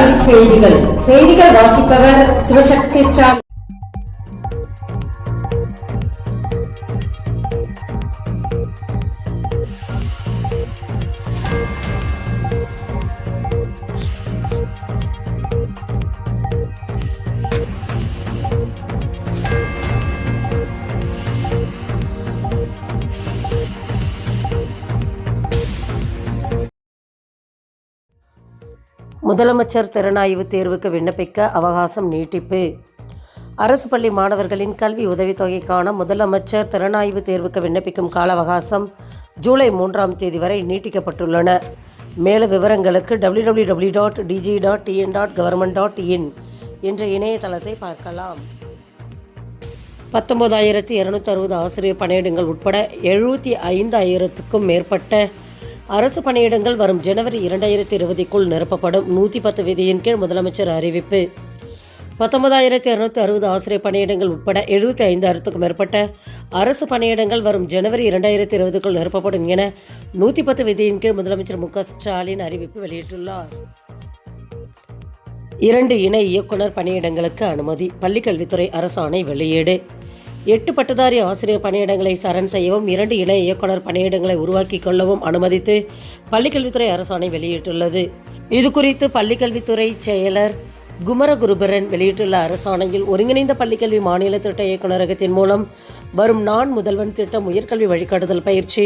கல்வி செய்திகள் வாசிப்பவர் சிவசக்தி ஸ்டார். முதலமைச்சர் திறனாய்வு தேர்வுக்கு விண்ணப்பிக்க அவகாசம் நீட்டிப்பு. அரசு பள்ளி மாணவர்களின் கல்வி உதவித்தொகைக்கான முதலமைச்சர் திறனாய்வு தேர்வுக்கு விண்ணப்பிக்கும் கால அவகாசம் ஜூலை 3ஆம் தேதி வரை நீட்டிக்கப்பட்டுள்ளன. மேலும் விவரங்களுக்கு www.dg.tn.government.in என்ற இணையதளத்தை பார்க்கலாம். 19,260 ஆசிரியர் பணியிடங்கள் உட்பட 75,000க்கும் மேற்பட்ட அரசு பணியிடங்கள் வரும் ஜனவரி 2020க்குள் நிரப்பப்படும். 110 விதியின் கீழ் முதலமைச்சர் அறிவிப்பு. 19,260 ஆசிரியர் பணியிடங்கள் உட்பட 75,000க்கும் மேற்பட்ட அரசு பணியிடங்கள் வரும் ஜனவரி 2020க்குள் நிரப்பப்படும் என 110 விதியின் கீழ் முதலமைச்சர் மு.க. ஸ்டாலின் அறிவிப்பு வெளியிட்டுள்ளார். 2 இணை இயக்குனர் பணியிடங்களுக்கு அனுமதி. பள்ளிக்கல்வித்துறை அரசாணை வெளியீடு. 8 பட்டதாரி ஆசிரியர் பணியிடங்களை சரண் செய்யவும் 2 இணை இயக்குனர் பணியிடங்களை உருவாக்கிக் கொள்ளவும் அனுமதித்து பள்ளிக்கல்வித்துறை அரசாணை வெளியிட்டுள்ளது. இதுகுறித்து பள்ளிக்கல்வித்துறை செயலர் குமரகுருபரன் வெளியிட்டுள்ள அரசாணையில், ஒருங்கிணைந்த பள்ளிக்கல்வி மாநில திட்ட இயக்குநரகத்தின் மூலம் வரும் நான் முதல்வன் திட்டம், உயர்கல்வி வழிகாட்டுதல் பயிற்சி,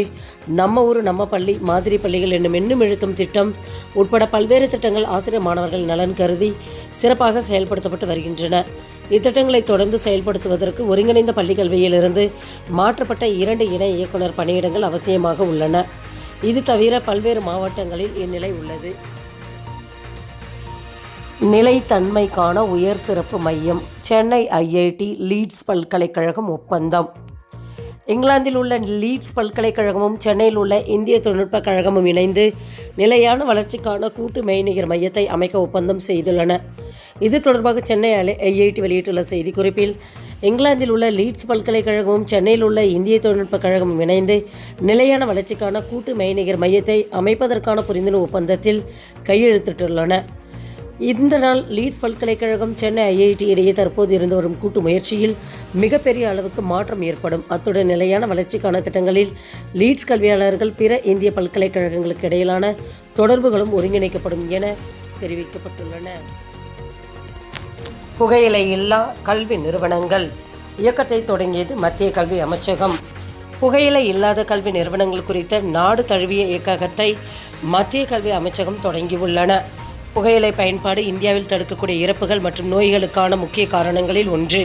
நம்ம ஊர் நம்ம பள்ளி, மாதிரி பள்ளிகள் என்னும் எண்ணும் எழுத்தும் திட்டம் உட்பட பல்வேறு திட்டங்கள் ஆசிரியர் மாணவர்கள் நலன் கருதி சிறப்பாக செயல்படுத்தப்பட்டு வருகின்றன. இத்திட்டங்களை தொடர்ந்து செயல்படுத்துவதற்கு ஒருங்கிணைந்த பள்ளிக்கல்வியிலிருந்து மாற்றப்பட்ட 2 இணை இயக்குனர் பணியிடங்கள் அவசியமாக உள்ளன. இது தவிர பல்வேறு மாவட்டங்களில் இந்நிலை உள்ளது. நிலைத்தன்மைக்கான உயர் சிறப்பு மையம். சென்னை IIT லீட்ஸ் பல்கலைக்கழகம் ஒப்பந்தம். இங்கிலாந்தில் உள்ள லீட்ஸ் பல்கலைக்கழகமும் சென்னையில் உள்ள இந்திய தொழில்நுட்ப கழகமும் இணைந்து நிலையான வளர்ச்சிக்கான கூட்டு மெய்நிகர் மையத்தை அமைக்க ஒப்பந்தம் செய்துள்ளன. இது தொடர்பாக சென்னை IIT வெளியிட்டுள்ள செய்திக்குறிப்பில், இங்கிலாந்தில் உள்ள லீட்ஸ் பல்கலைக்கழகமும் சென்னையில் உள்ள இந்திய தொழில்நுட்ப கழகமும் இணைந்து நிலையான வளர்ச்சிக்கான கூட்டு மெய்நிகர் மையத்தை அமைப்பதற்கான புரிந்துணர்வு ஒப்பந்தத்தில் கையெழுத்திட்டுள்ளன. இந்த நாள் லீட்ஸ் பல்கலைக்கழகம் சென்னை IIT இடையே தற்போது இருந்து வரும் கூட்டு முயற்சியில் மிகப்பெரிய அளவுக்கு மாற்றம் ஏற்படும். அத்துடன் நிலையான வளர்ச்சிக்கான திட்டங்களில் லீட்ஸ் கல்வியாளர்கள் பிற இந்திய பல்கலைக்கழகங்களுக்கு இடையிலான தொடர்புகளும் ஒருங்கிணைக்கப்படும் என தெரிவிக்கப்பட்டுள்ளன. புகையிலை இல்லா கல்வி நிறுவனங்கள் இயக்கத்தை தொடங்கியது மத்திய கல்வி அமைச்சகம். புகையிலை இல்லாத கல்வி நிறுவனங்கள் குறித்த நாடு தழுவிய இயக்கத்தை மத்திய கல்வி அமைச்சகம் தொடங்கியுள்ளன. புகையிலை பயன்பாடு இந்தியாவில் தடுக்கக்கூடிய இறப்புகள் மற்றும் நோய்களுக்கான முக்கிய காரணங்களில் ஒன்று.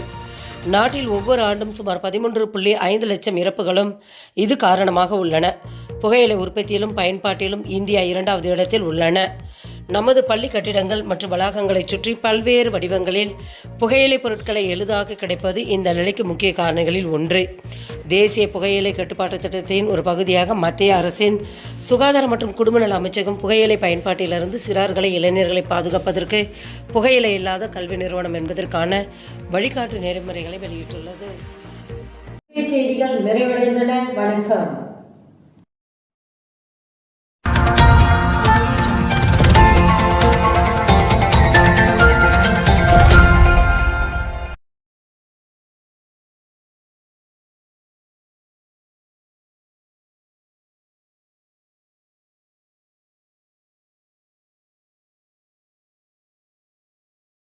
நாட்டில் ஒவ்வொரு ஆண்டும் சுமார் 13.5 லட்சம் இறப்புகளும் இது காரணமாக உள்ளன. புகையிலை உற்பத்தியிலும் பயன்பாட்டிலும் இந்தியா 2வது இடத்தில் உள்ளன. நமது பள்ளி கட்டிடங்கள் மற்றும் வளாகங்களைச் சுற்றி பல்வேறு வடிவங்களில் புகையிலை பொருட்களை எளிதாக கிடைப்பது இந்த நிலைக்கு முக்கிய காரணங்களில் ஒன்று. தேசிய புகையிலை கட்டுப்பாட்டு திட்டத்தின் ஒரு பகுதியாக மத்திய அரசின் சுகாதார மற்றும் குடும்ப நல அமைச்சகம் புகையிலை பயன்பாட்டிலிருந்து சிறார்களை, இளைஞர்களை பாதுகாப்பதற்கு புகையிலை இல்லாத கல்வி நிறுவனம் என்பதற்கான வழிகாட்டு நெறிமுறைகளை வெளியிட்டுள்ளது. செய்திகள் நிறைவடைந்தன. வணக்கம்.